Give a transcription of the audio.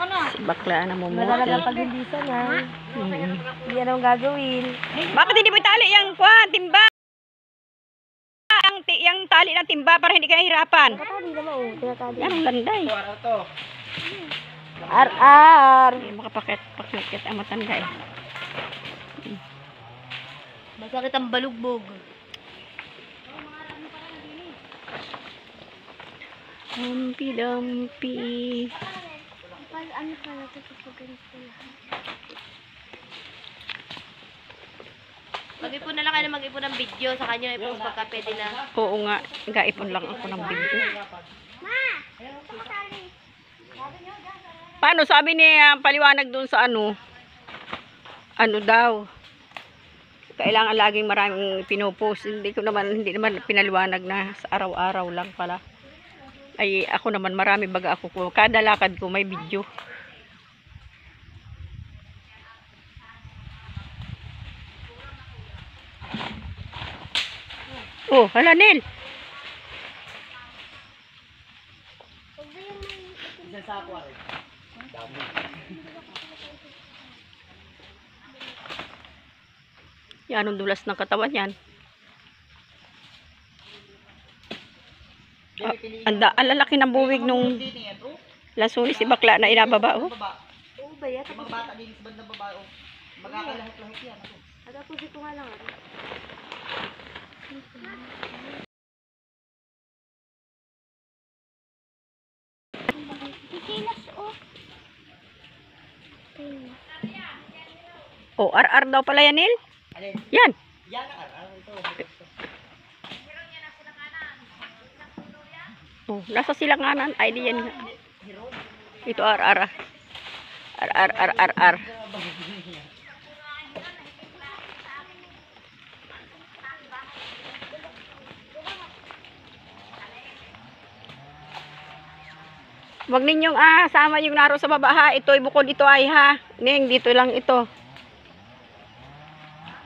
Si bakla na mo mo. Madalagang pag-indisan ha. Hindi anong gagawin. Bakit hindi mo itali yung timba? Yung tali ng timba para hindi ka nahihirapan. Nakatali naman oh. Tinatali. Yan ang landay. Ar-ar. Hindi makapakit ang matanda eh. Masakit ang balugbog. Dampi-dampi. Ano pala ito sa ganito lahat? Mag-ipon na lang kayo na mag-ipon ng video sa kanya i-post pagka pwede na. Oo nga, gaipon lang ako ng video. Paano sabi ni paliwanag doon sa ano daw? Kailangan laging maraming pinopost. Hindi naman pinaliwanag na sa araw-araw lang pala. Ay ako naman marami baga ako. Kada lakad ko may video. Oh, hala Nel. Yan, anong dulas ng katawan yan? Alalaki ng buwig nung Lasunis si bakla na inababa. Oh. Oo ba yan? Mga bata din sa bandang babae. Magkakalahat-lahat yan. Tapos ito nga lang. Oh, ar daw pala yan, Nil. Yan. Yan ang araw ito. Oh, nasa silanganan. Ay, di yan. Ito ar. Ar. Wag ninyong sama yung naro sa baba ha. Ito bukod ito ay ha. Ning dito lang ito.